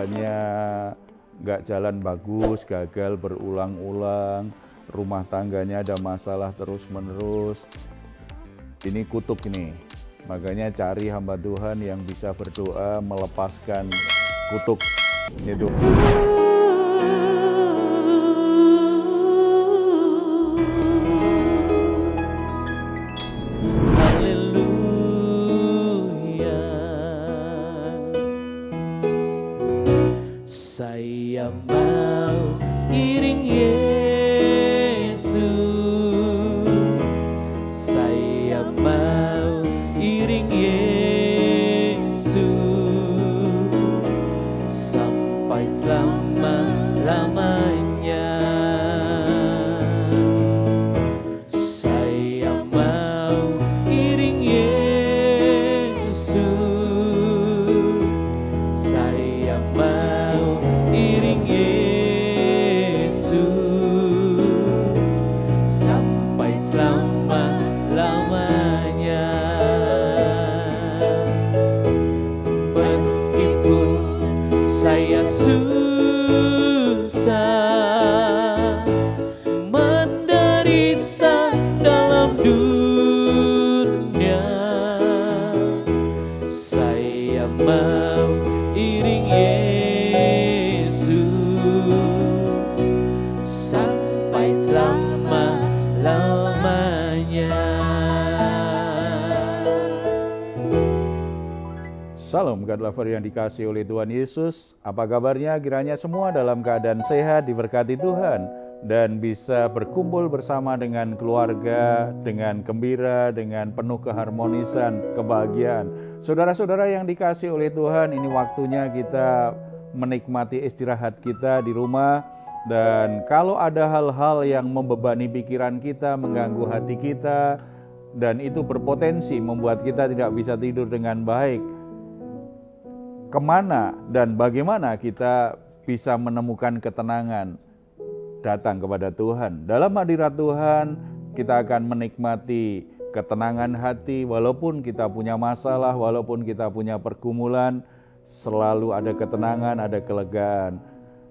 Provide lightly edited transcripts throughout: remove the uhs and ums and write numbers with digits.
usahanya nggak jalan bagus, gagal berulang-ulang, rumah tangganya ada masalah terus-menerus. Ini kutuk ini. Makanya cari hamba Tuhan yang bisa berdoa melepaskan kutuk itu. Haleluya. Saya mau iring Yesus. Saya mau iring Yesus sampai selama-lamanya. Saya mau iring Yesus. Saya mau iring Yesus sampai selama-lamanya. Meskipun saya susah menderita dalam dunia, saya mau iring Yesus sampai selama-lamanya. Salam God Lover yang dikasihi oleh Tuhan Yesus. Apa kabarnya? Kiranya semua dalam keadaan sehat, diberkati Tuhan, dan bisa berkumpul bersama dengan keluarga, dengan gembira, dengan penuh keharmonisan, kebahagiaan. Saudara-saudara yang dikasihi oleh Tuhan, ini waktunya kita menikmati istirahat kita di rumah. Dan kalau ada hal-hal yang membebani pikiran kita, mengganggu hati kita, dan itu berpotensi membuat kita tidak bisa tidur dengan baik, kemana dan bagaimana kita bisa menemukan ketenangan? Datang kepada Tuhan. Dalam hadirat Tuhan kita akan menikmati ketenangan hati. Walaupun kita punya masalah, walaupun kita punya pergumulan, selalu ada ketenangan, ada kelegaan.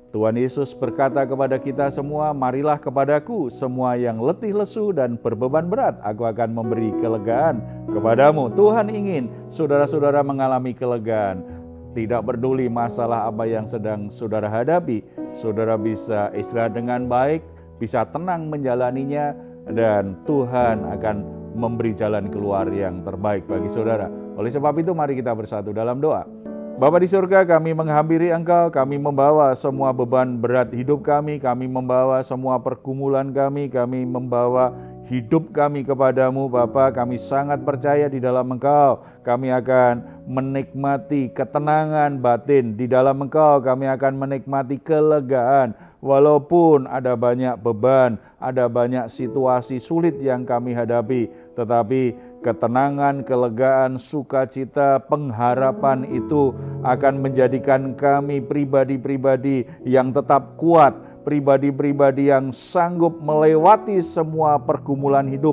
Tuhan Yesus berkata kepada kita semua, marilah kepadaku semua yang letih lesu dan berbeban berat, aku akan memberi kelegaan kepadamu. Tuhan ingin saudara-saudara mengalami kelegaan. Tidak peduli masalah apa yang sedang saudara hadapi, saudara bisa istirahat dengan baik, bisa tenang menjalaninya, dan Tuhan akan memberi jalan keluar yang terbaik bagi saudara. Oleh sebab itu mari kita bersatu dalam doa. Bapa di surga, kami menghampiri Engkau, kami membawa semua beban berat hidup kami membawa semua pergumulan kami membawa hidup kami kepadamu Bapa. Kami sangat percaya di dalam Engkau, kami akan menikmati ketenangan batin di dalam Engkau, kami akan menikmati kelegaan. Walaupun ada banyak beban, ada banyak situasi sulit yang kami hadapi, tetapi ketenangan, kelegaan, sukacita, pengharapan itu akan menjadikan kami pribadi-pribadi yang tetap kuat, pribadi-pribadi yang sanggup melewati semua pergumulan hidup.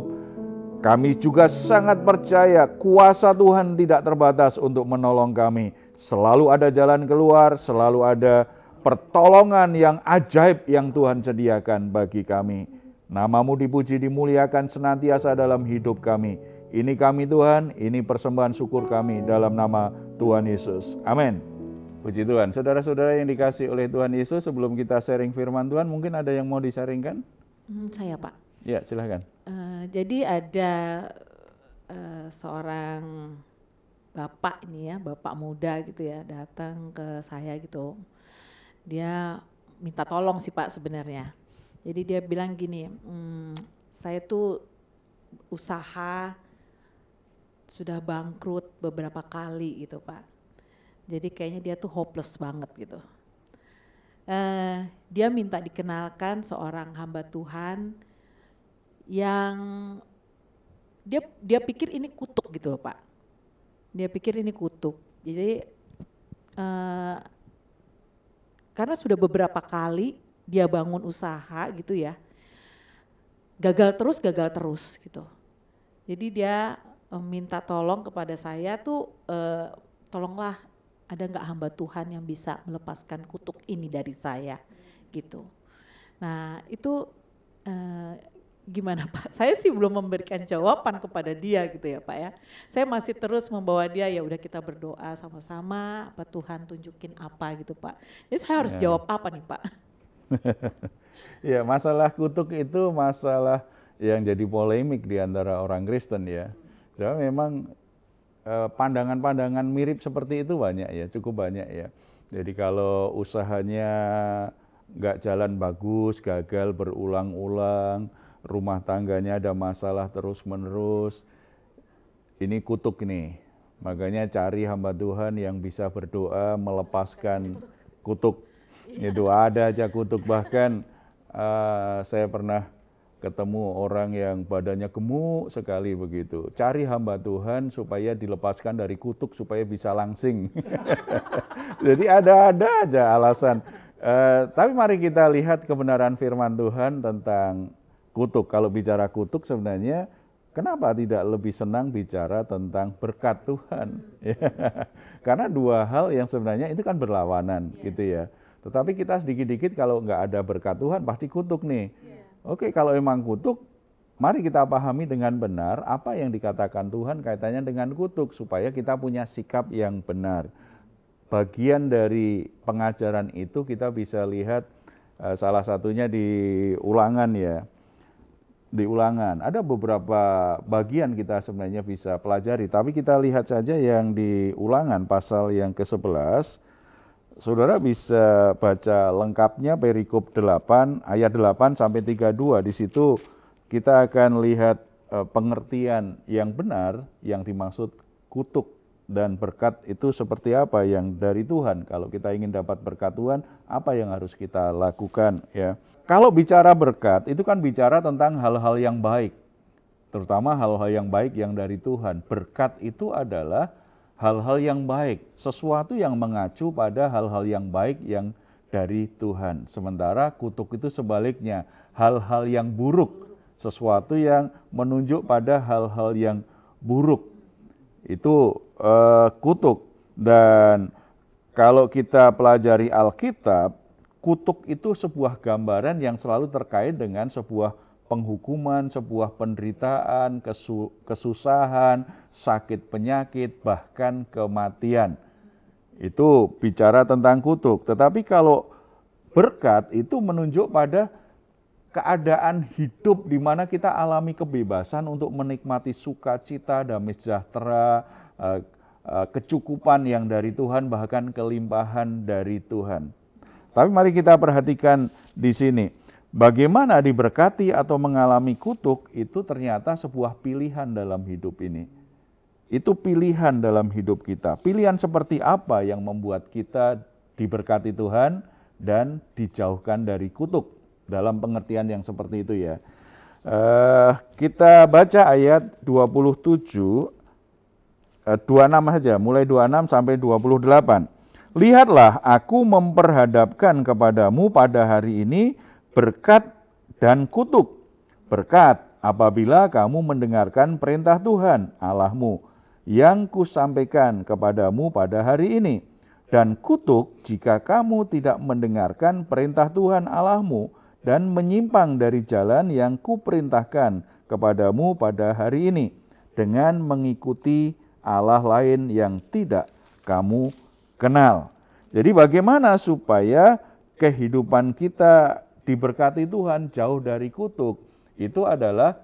Kami juga sangat percaya kuasa Tuhan tidak terbatas untuk menolong kami. Selalu ada jalan keluar, selalu ada pertolongan yang ajaib yang Tuhan sediakan bagi kami. Namamu dipuji, dimuliakan senantiasa dalam hidup kami. Ini kami Tuhan, ini persembahan syukur kami dalam nama Tuhan Yesus. Amin. Puji Tuhan. Saudara-saudara yang dikasihi oleh Tuhan Yesus, sebelum kita sharing firman Tuhan, mungkin ada yang mau disaringkan? Saya Pak. Ya, silakan. Jadi ada seorang bapak ini ya, bapak muda gitu ya, datang ke saya gitu. Dia minta tolong sih Pak sebenarnya. Jadi dia bilang gini, saya tuh usaha sudah bangkrut beberapa kali gitu Pak. Jadi kayaknya dia tuh hopeless banget gitu. Dia minta dikenalkan seorang hamba Tuhan yang dia pikir ini kutuk gitu loh Pak. Dia pikir ini kutuk. Jadi karena sudah beberapa kali dia bangun usaha gitu ya, gagal terus gitu. Jadi dia minta tolong kepada saya tuh, tolonglah ada nggak hamba Tuhan yang bisa melepaskan kutuk ini dari saya gitu. Nah itu gimana Pak? Saya sih belum memberikan jawaban kepada dia gitu ya Pak ya. Saya masih terus membawa dia, ya udah kita berdoa sama-sama, apa Tuhan tunjukin apa gitu Pak. Jadi saya harus jawab apa nih Pak? Ya, masalah kutuk itu masalah yang jadi polemik di antara orang Kristen ya. Jadi memang pandangan-pandangan mirip seperti itu banyak ya, cukup banyak ya. Jadi kalau usahanya nggak jalan bagus, gagal berulang-ulang, rumah tangganya ada masalah terus-menerus, ini kutuk nih. Makanya cari hamba Tuhan yang bisa berdoa melepaskan kutuk. Itu ada aja kutuk, bahkan saya pernah ketemu orang yang badannya gemuk sekali begitu. Cari hamba Tuhan supaya dilepaskan dari kutuk supaya bisa langsing. Jadi ada aja alasan. Tapi mari kita lihat kebenaran firman Tuhan tentang kutuk. Kalau bicara kutuk sebenarnya kenapa tidak lebih senang bicara tentang berkat Tuhan? Karena dua hal yang sebenarnya itu kan berlawanan gitu ya. Tetapi kita sedikit-dikit kalau nggak ada berkat Tuhan pasti kutuk nih. Oke, kalau emang kutuk, mari kita pahami dengan benar apa yang dikatakan Tuhan kaitannya dengan kutuk supaya kita punya sikap yang benar. Bagian dari pengajaran itu kita bisa lihat salah satunya di Ulangan ya. Di Ulangan ada beberapa bagian kita sebenarnya bisa pelajari, tapi kita lihat saja yang di Ulangan pasal yang ke-11. Saudara bisa baca lengkapnya perikop 8 ayat 8 sampai 32. Di situ kita akan lihat pengertian yang benar yang dimaksud kutuk dan berkat itu seperti apa yang dari Tuhan. Kalau kita ingin dapat berkat Tuhan, apa yang harus kita lakukan ya. Kalau bicara berkat, itu kan bicara tentang hal-hal yang baik, terutama hal-hal yang baik yang dari Tuhan. Berkat itu adalah hal-hal yang baik, sesuatu yang mengacu pada hal-hal yang baik yang dari Tuhan. Sementara kutuk itu sebaliknya, hal-hal yang buruk, sesuatu yang menunjuk pada hal-hal yang buruk. Itu kutuk. Dan kalau kita pelajari Alkitab, kutuk itu sebuah gambaran yang selalu terkait dengan sebuah penghukuman, sebuah penderitaan, kesusahan, sakit penyakit, bahkan kematian. Itu bicara tentang kutuk. Tetapi kalau berkat itu menunjuk pada keadaan hidup di mana kita alami kebebasan untuk menikmati sukacita, damai sejahtera, kecukupan yang dari Tuhan, bahkan kelimpahan dari Tuhan. Tapi mari kita perhatikan di sini, bagaimana diberkati atau mengalami kutuk itu ternyata sebuah pilihan dalam hidup ini. Itu pilihan dalam hidup kita. Pilihan seperti apa yang membuat kita diberkati Tuhan dan dijauhkan dari kutuk. Dalam pengertian yang seperti itu ya. Kita baca ayat 27, 26 saja, mulai 26 sampai 28. Lihatlah, aku memperhadapkan kepadamu pada hari ini berkat dan kutuk. Berkat apabila kamu mendengarkan perintah Tuhan Allahmu yang kusampaikan kepadamu pada hari ini. Dan kutuk jika kamu tidak mendengarkan perintah Tuhan Allahmu dan menyimpang dari jalan yang kuperintahkan kepadamu pada hari ini dengan mengikuti Allah lain yang tidak kamu kenal. Jadi bagaimana supaya kehidupan kita diberkati Tuhan jauh dari kutuk? Itu adalah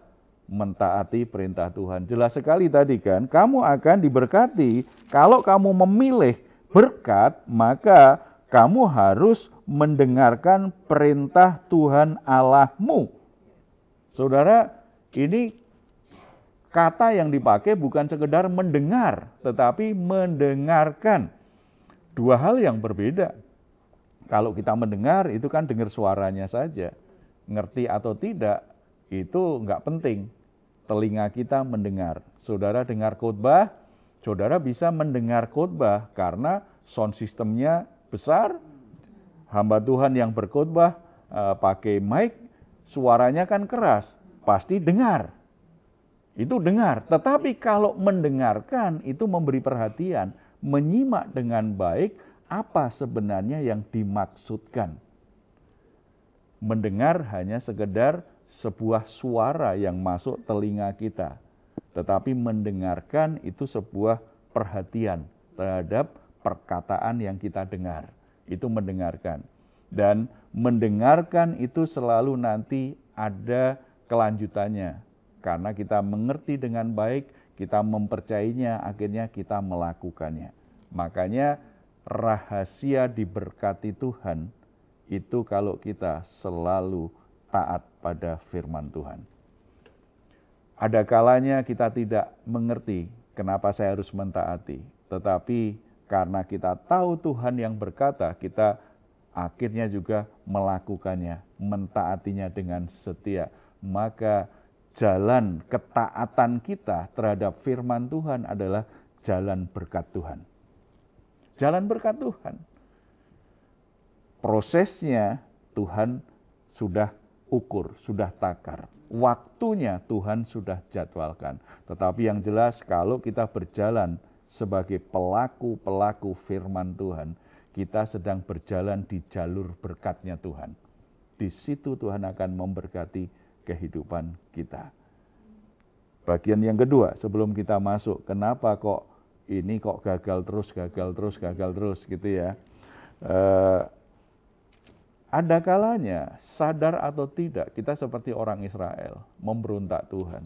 mentaati perintah Tuhan. Jelas sekali tadi kan, kamu akan diberkati kalau kamu memilih berkat, maka kamu harus mendengarkan perintah Tuhan Allahmu. Saudara, ini kata yang dipakai bukan sekedar mendengar, tetapi mendengarkan. Dua hal yang berbeda. Kalau kita mendengar, itu kan dengar suaranya saja. Ngerti atau tidak, itu enggak penting. Telinga kita mendengar. Saudara dengar khotbah, saudara bisa mendengar khotbah karena sound systemnya besar. Hamba Tuhan yang berkhotbah pakai mic, suaranya kan keras, pasti dengar. Itu dengar. Tetapi kalau mendengarkan itu memberi perhatian, menyimak dengan baik apa sebenarnya yang dimaksudkan. Mendengar hanya sekedar sebuah suara yang masuk telinga kita, tetapi mendengarkan itu sebuah perhatian terhadap perkataan yang kita dengar. Itu mendengarkan. Dan mendengarkan itu selalu nanti ada kelanjutannya. Karena kita mengerti dengan baik, kita mempercayainya, akhirnya kita melakukannya. Makanya rahasia diberkati Tuhan itu kalau kita selalu taat pada firman Tuhan. Ada kalanya kita tidak mengerti kenapa saya harus mentaati, tetapi karena kita tahu Tuhan yang berkata, kita akhirnya juga melakukannya, mentaatinya dengan setia. Maka jalan ketaatan kita terhadap firman Tuhan adalah jalan berkat Tuhan. Jalan berkat Tuhan. Prosesnya Tuhan sudah ukur, sudah takar. Waktunya Tuhan sudah jadwalkan. Tetapi yang jelas kalau kita berjalan sebagai pelaku-pelaku firman Tuhan, kita sedang berjalan di jalur berkatnya Tuhan. Di situ Tuhan akan memberkati kehidupan kita. Bagian yang kedua, sebelum kita masuk, kenapa kok ini kok gagal terus gitu ya. Ada kalanya sadar atau tidak kita seperti orang Israel memberontak Tuhan.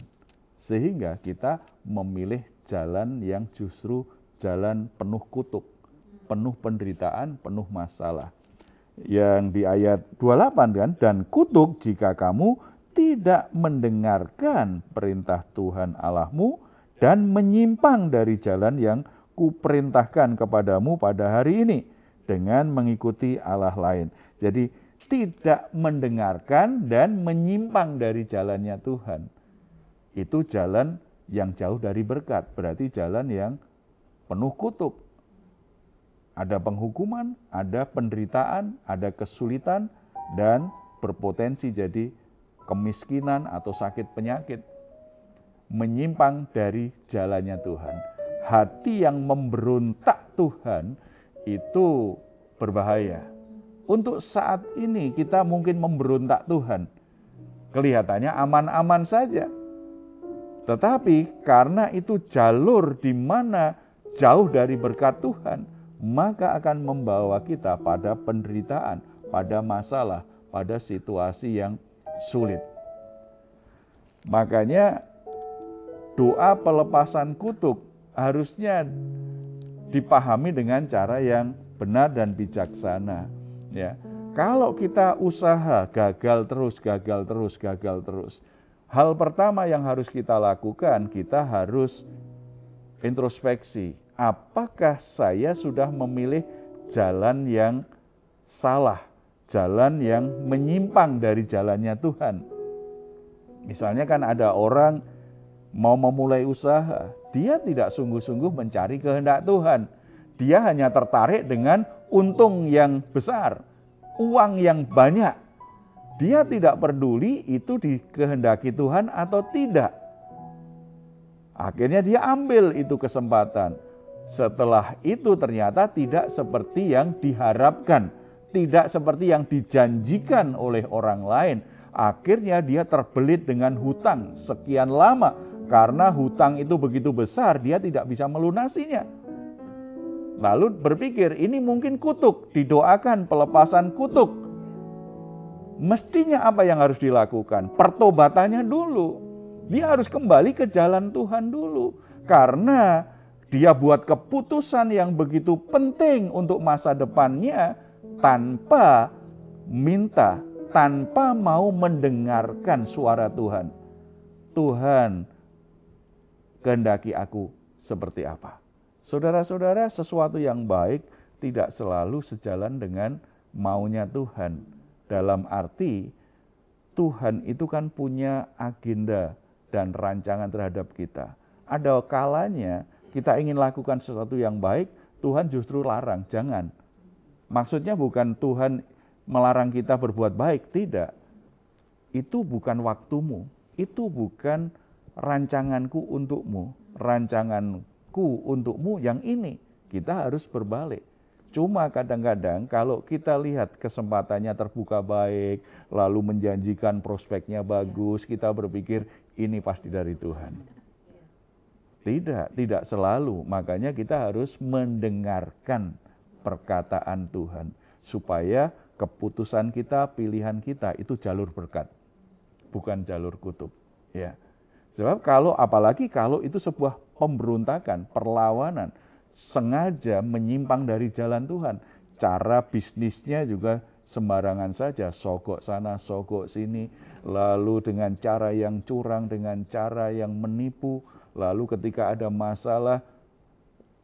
Sehingga kita memilih jalan yang justru jalan penuh kutuk, penuh penderitaan, penuh masalah. Yang di ayat 28 kan, dan kutuk jika kamu tidak mendengarkan perintah Tuhan Allahmu dan menyimpang dari jalan yang kuperintahkan kepadamu pada hari ini dengan mengikuti Allah lain. Jadi tidak mendengarkan dan menyimpang dari jalannya Tuhan. Itu jalan yang jauh dari berkat, berarti jalan yang penuh kutuk. Ada penghukuman, ada penderitaan, ada kesulitan, dan berpotensi jadi kemiskinan atau sakit penyakit. Menyimpang dari jalannya Tuhan. Hati yang memberontak Tuhan itu berbahaya. Untuk saat ini kita mungkin memberontak Tuhan. Kelihatannya aman-aman saja. Tetapi karena itu jalur di mana jauh dari berkat Tuhan, maka akan membawa kita pada penderitaan, pada masalah, pada situasi yang sulit. Makanya doa pelepasan kutuk harusnya dipahami dengan cara yang benar dan bijaksana. Ya, kalau kita usaha gagal terus, hal pertama yang harus kita lakukan, kita harus introspeksi. Apakah saya sudah memilih jalan yang salah, jalan yang menyimpang dari jalannya Tuhan? Misalnya kan ada orang mau memulai usaha, dia tidak sungguh-sungguh mencari kehendak Tuhan. Dia hanya tertarik dengan untung yang besar, uang yang banyak. Dia tidak peduli itu dikehendaki Tuhan atau tidak. Akhirnya dia ambil itu kesempatan. Setelah itu ternyata tidak seperti yang diharapkan, tidak seperti yang dijanjikan oleh orang lain. Akhirnya dia terbelit dengan hutang sekian lama. Karena hutang itu begitu besar, dia tidak bisa melunasinya. Lalu berpikir, ini mungkin kutuk, didoakan pelepasan kutuk. Mestinya apa yang harus dilakukan? Pertobatannya dulu. Dia harus kembali ke jalan Tuhan dulu. Karena dia buat keputusan yang begitu penting untuk masa depannya tanpa minta, tanpa mau mendengarkan suara Tuhan. Tuhan, kehendaki aku seperti apa? Saudara-saudara, sesuatu yang baik tidak selalu sejalan dengan maunya Tuhan. Dalam arti, Tuhan itu kan punya agenda dan rancangan terhadap kita. Ada kalanya kita ingin lakukan sesuatu yang baik, Tuhan justru larang, jangan. Maksudnya bukan Tuhan melarang kita berbuat baik, tidak. Itu bukan waktumu, itu bukan rancanganku untukmu. Rancanganku untukmu yang ini, kita harus berbalik. Cuma kadang-kadang kalau kita lihat kesempatannya terbuka baik, lalu menjanjikan prospeknya bagus, kita berpikir ini pasti dari Tuhan. Tidak selalu. Makanya kita harus mendengarkan perkataan Tuhan supaya keputusan kita, pilihan kita itu jalur berkat, bukan jalur kutuk. Ya. Sebab apalagi kalau itu sebuah pemberontakan, perlawanan, sengaja menyimpang dari jalan Tuhan. Cara bisnisnya juga sembarangan saja, sogok sana, sogok sini, lalu dengan cara yang curang, dengan cara yang menipu, lalu ketika ada masalah,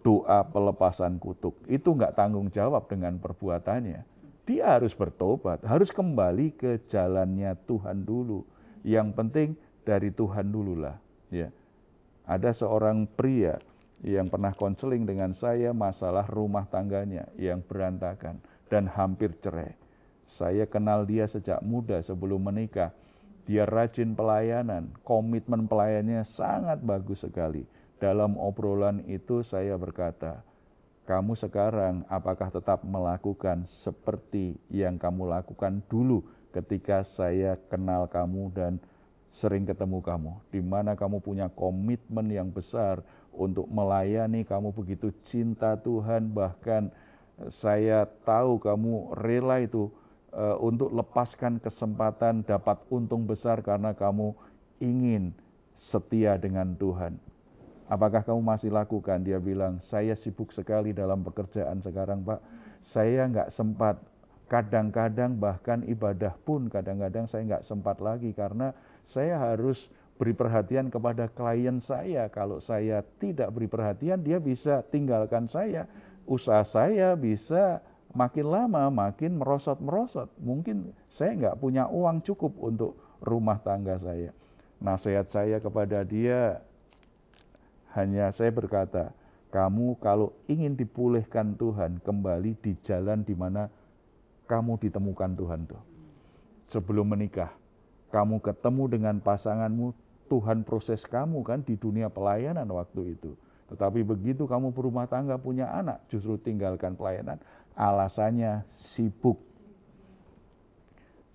doa pelepasan kutuk. Itu enggak tanggung jawab dengan perbuatannya. Dia harus bertobat, harus kembali ke jalannya Tuhan dulu. Yang penting dari Tuhan dululah. Ya. Ada seorang pria yang pernah konseling dengan saya masalah rumah tangganya yang berantakan dan hampir cerai. Saya kenal dia sejak muda sebelum menikah. Dia rajin pelayanan, komitmen pelayanannya sangat bagus sekali. Dalam obrolan itu saya berkata, kamu sekarang apakah tetap melakukan seperti yang kamu lakukan dulu ketika saya kenal kamu dan sering ketemu kamu, di mana kamu punya komitmen yang besar untuk melayani, kamu begitu cinta Tuhan, bahkan saya tahu kamu rela itu untuk lepaskan kesempatan dapat untung besar karena kamu ingin setia dengan Tuhan. Apakah kamu masih lakukan? Dia bilang, saya sibuk sekali dalam pekerjaan sekarang, Pak. Saya nggak sempat, kadang-kadang bahkan ibadah pun kadang-kadang saya nggak sempat lagi karena saya harus beri perhatian kepada klien saya. Kalau saya tidak beri perhatian, dia bisa tinggalkan saya. Usaha saya bisa makin lama makin merosot-merosot. Mungkin saya nggak punya uang cukup untuk rumah tangga saya. Nasihat saya kepada dia, hanya saya berkata, kamu kalau ingin dipulihkan Tuhan, kembali di jalan di mana kamu ditemukan Tuhan tuh. Sebelum menikah, kamu ketemu dengan pasanganmu, Tuhan proses kamu kan di dunia pelayanan waktu itu. Tetapi begitu kamu berumah tangga, punya anak, justru tinggalkan pelayanan. Alasannya sibuk.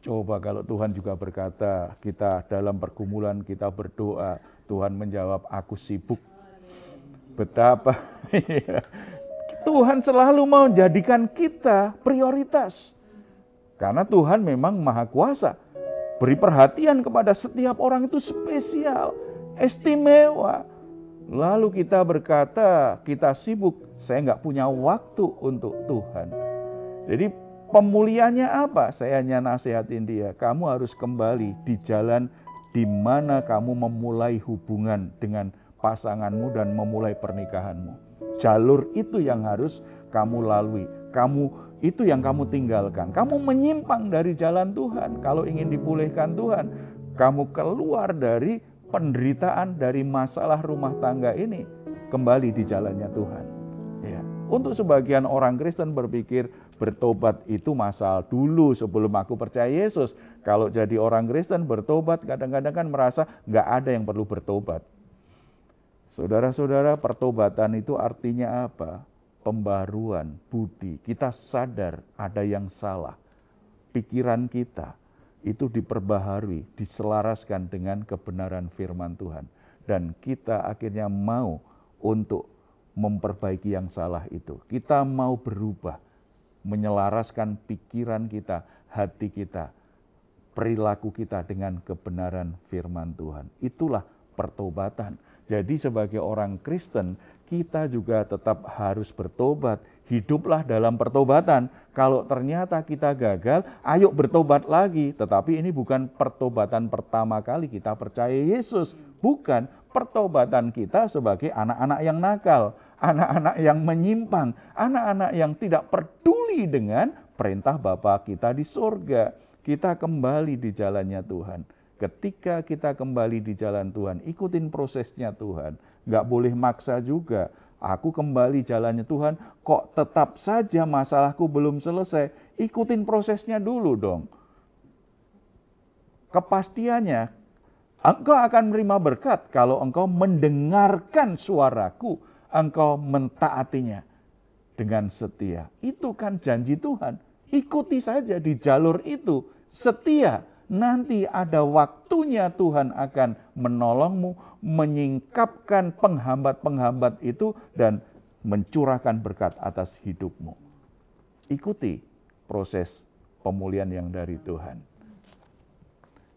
Coba kalau Tuhan juga berkata, kita dalam pergumulan kita berdoa, Tuhan menjawab, aku sibuk. Betapa Tuhan selalu mau jadikan kita prioritas. Karena Tuhan memang maha kuasa. Beri perhatian kepada setiap orang itu spesial, istimewa. Lalu kita berkata, kita sibuk, saya nggak punya waktu untuk Tuhan. Jadi pemulihannya apa? Saya hanya nasihatin dia, kamu harus kembali di jalan di mana kamu memulai hubungan dengan pasanganmu dan memulai pernikahanmu. Jalur itu yang harus kamu lalui. Itu yang kamu tinggalkan. Kamu menyimpang dari jalan Tuhan. Kalau ingin dipulihkan Tuhan, kamu keluar dari penderitaan, dari masalah rumah tangga ini, kembali di jalannya Tuhan. Ya. Untuk sebagian orang Kristen berpikir bertobat itu masalah dulu sebelum aku percaya Yesus. Kalau jadi orang Kristen bertobat kadang-kadang kan merasa nggak ada yang perlu bertobat. Saudara-saudara, pertobatan itu artinya apa? Pembaruan budi. Kita sadar ada yang salah. Pikiran kita itu diperbaharui, diselaraskan dengan kebenaran firman Tuhan. Dan kita akhirnya mau untuk memperbaiki yang salah itu. Kita mau berubah, menyelaraskan pikiran kita, hati kita, perilaku kita dengan kebenaran firman Tuhan. Itulah pertobatan. Jadi sebagai orang Kristen, kita juga tetap harus bertobat. Hiduplah dalam pertobatan. Kalau ternyata kita gagal, ayo bertobat lagi. Tetapi ini bukan pertobatan pertama kali kita percaya Yesus. Bukan pertobatan kita sebagai anak-anak yang nakal, anak-anak yang menyimpang, anak-anak yang tidak peduli dengan perintah Bapa kita di surga. Kita kembali di jalannya Tuhan. Ketika kita kembali di jalan Tuhan, ikutin prosesnya Tuhan. Nggak boleh maksa juga. Aku kembali jalannya Tuhan, kok tetap saja masalahku belum selesai. Ikutin prosesnya dulu dong. Kepastiannya, engkau akan menerima berkat kalau engkau mendengarkan suaraku, engkau mentaatinya. dengan setia. Itu kan janji Tuhan. Ikuti saja di jalur itu, setia. Nanti ada waktunya Tuhan akan menolongmu, menyingkapkan penghambat-penghambat itu dan mencurahkan berkat atas hidupmu. Ikuti proses pemulihan yang dari Tuhan.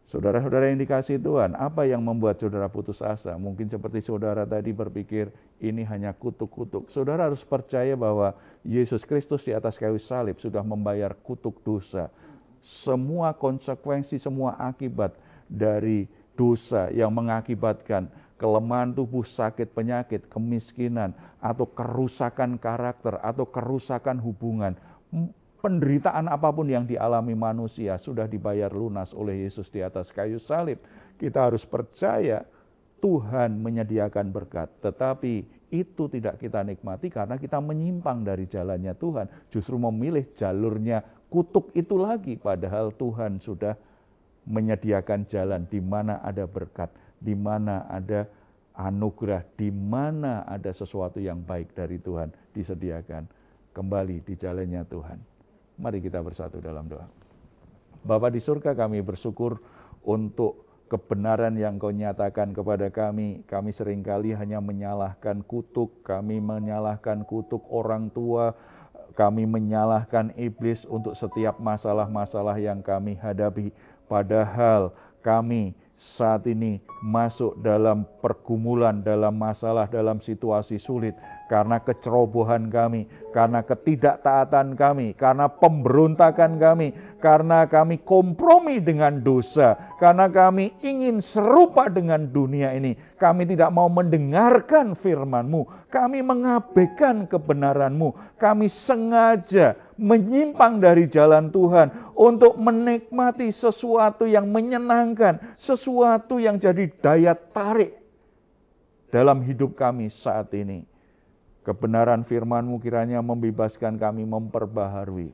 Saudara-saudara yang dikasihi Tuhan, apa yang membuat saudara putus asa? Mungkin seperti saudara tadi berpikir, ini hanya kutuk-kutuk. Saudara harus percaya bahwa Yesus Kristus di atas kayu salib sudah membayar kutuk dosa. Semua konsekuensi, semua akibat dari dosa yang mengakibatkan kelemahan tubuh, sakit, penyakit, kemiskinan, atau kerusakan karakter, atau kerusakan hubungan, penderitaan apapun yang dialami manusia sudah dibayar lunas oleh Yesus di atas kayu salib. Kita harus percaya Tuhan menyediakan berkat, tetapi itu tidak kita nikmati karena kita menyimpang dari jalannya Tuhan. Justru memilih jalurnya kutuk itu lagi, padahal Tuhan sudah menyediakan jalan di mana ada berkat, di mana ada anugerah, di mana ada sesuatu yang baik dari Tuhan disediakan. Kembali di jalannya Tuhan. Mari kita bersatu dalam doa. Bapa di surga, kami bersyukur untuk kebenaran yang Kau nyatakan kepada kami. Kami seringkali hanya menyalahkan kutuk, kami menyalahkan kutuk orang tua, kami menyalahkan iblis untuk setiap masalah-masalah yang kami hadapi. Padahal kami saat ini masuk dalam pergumulan, dalam masalah, dalam situasi sulit karena kecerobohan kami, karena ketidaktaatan kami, karena pemberontakan kami, karena kami kompromi dengan dosa, karena kami ingin serupa dengan dunia ini. Kami tidak mau mendengarkan firman-Mu, kami mengabaikan kebenaran-Mu, kami sengaja menyimpang dari jalan Tuhan untuk menikmati sesuatu yang menyenangkan, sesuatu yang jadi daya tarik dalam hidup kami saat ini. Kebenaran firman-Mu kiranya membebaskan kami, memperbaharui.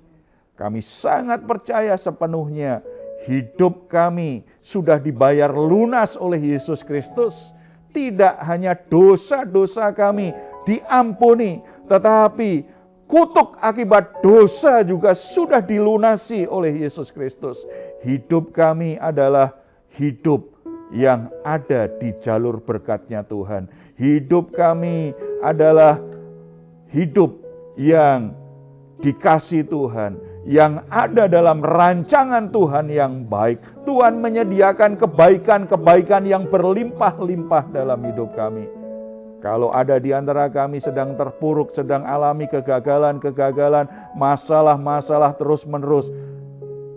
Kami sangat percaya sepenuhnya hidup kami sudah dibayar lunas oleh Yesus Kristus. Tidak hanya dosa-dosa kami diampuni, tetapi kutuk akibat dosa juga sudah dilunasi oleh Yesus Kristus. Hidup kami adalah hidup yang ada di jalur berkat-Nya Tuhan. Hidup kami adalah hidup yang dikasih Tuhan, yang ada dalam rancangan Tuhan yang baik. Tuhan menyediakan kebaikan-kebaikan yang berlimpah-limpah dalam hidup kami. Kalau ada di antara kami sedang terpuruk, sedang alami kegagalan-kegagalan, masalah-masalah terus-menerus,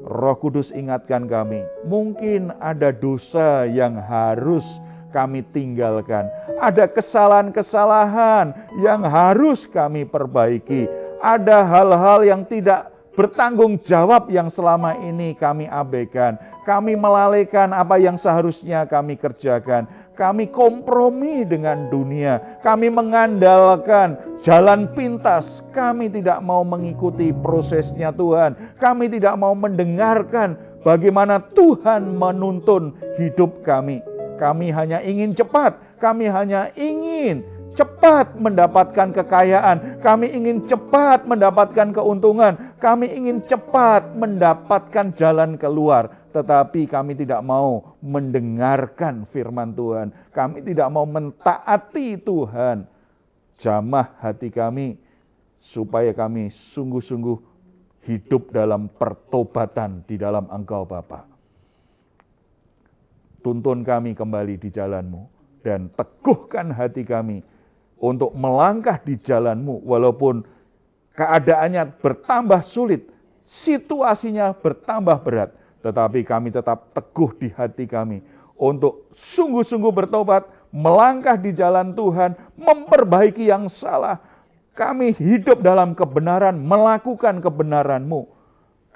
Roh Kudus ingatkan kami, mungkin ada dosa yang harus kami tinggalkan. Ada kesalahan-kesalahan yang harus kami perbaiki. Ada hal-hal yang tidak bertanggung jawab yang selama ini kami abaikan. Kami melalaikan apa yang seharusnya kami kerjakan. Kami kompromi dengan dunia. Kami mengandalkan jalan pintas. Kami tidak mau mengikuti prosesnya Tuhan. Kami tidak mau mendengarkan bagaimana Tuhan menuntun hidup kami. Kami hanya ingin cepat. Kami hanya ingin cepat mendapatkan kekayaan, kami ingin cepat mendapatkan keuntungan, kami ingin cepat mendapatkan jalan keluar, tetapi kami tidak mau mendengarkan firman Tuhan, kami tidak mau mentaati Tuhan. Jamah hati kami supaya kami sungguh-sungguh hidup dalam pertobatan di dalam Engkau Bapa. Tuntun kami kembali di jalan-Mu dan teguhkan hati kami untuk melangkah di jalan-Mu, walaupun keadaannya bertambah sulit, situasinya bertambah berat, tetapi kami tetap teguh di hati kami untuk sungguh-sungguh bertobat, melangkah di jalan Tuhan, memperbaiki yang salah. Kami hidup dalam kebenaran, melakukan kebenaran-Mu.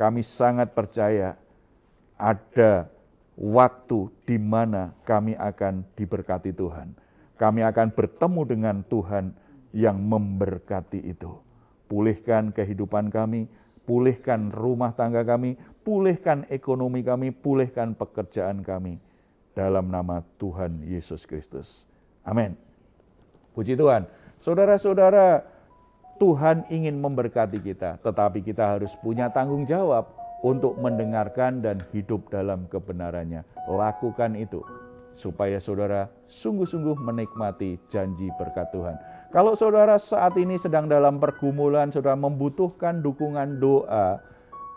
Kami sangat percaya ada waktu di mana kami akan diberkati Tuhan. Kami akan bertemu dengan Tuhan yang memberkati itu. Pulihkan kehidupan kami, pulihkan rumah tangga kami, pulihkan ekonomi kami, pulihkan pekerjaan kami. Dalam nama Tuhan Yesus Kristus. Amin. Puji Tuhan. Saudara-saudara, Tuhan ingin memberkati kita, tetapi kita harus punya tanggung jawab untuk mendengarkan dan hidup dalam kebenarannya. Lakukan itu, supaya saudara sungguh-sungguh menikmati janji berkat Tuhan. Kalau saudara saat ini sedang dalam pergumulan, saudara membutuhkan dukungan doa,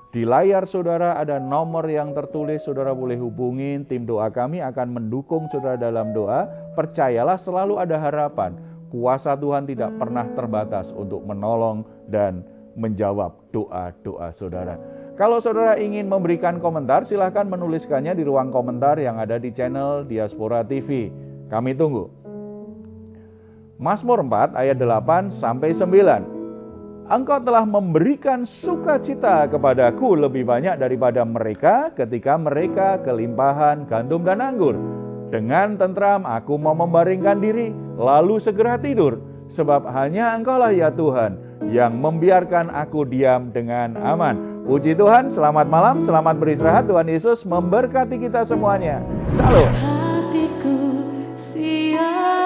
di layar saudara ada nomor yang tertulis, saudara boleh hubungin, tim doa kami akan mendukung saudara dalam doa. Percayalah, selalu ada harapan. Kuasa Tuhan tidak pernah terbatas untuk menolong dan menjawab doa-doa saudara. Kalau saudara ingin memberikan komentar, silahkan menuliskannya di ruang komentar yang ada di channel Diaspora TV. Kami tunggu. Mazmur 4 ayat 8 sampai 9. Engkau telah memberikan sukacita kepadaku lebih banyak daripada mereka ketika mereka kelimpahan gandum dan anggur. Dengan tentram aku mau membaringkan diri, lalu segera tidur. Sebab hanya Engkaulah ya Tuhan yang membiarkan aku diam dengan aman. Puji Tuhan, selamat malam, selamat beristirahat. Tuhan Yesus memberkati kita semuanya. Salam. Hatiku siap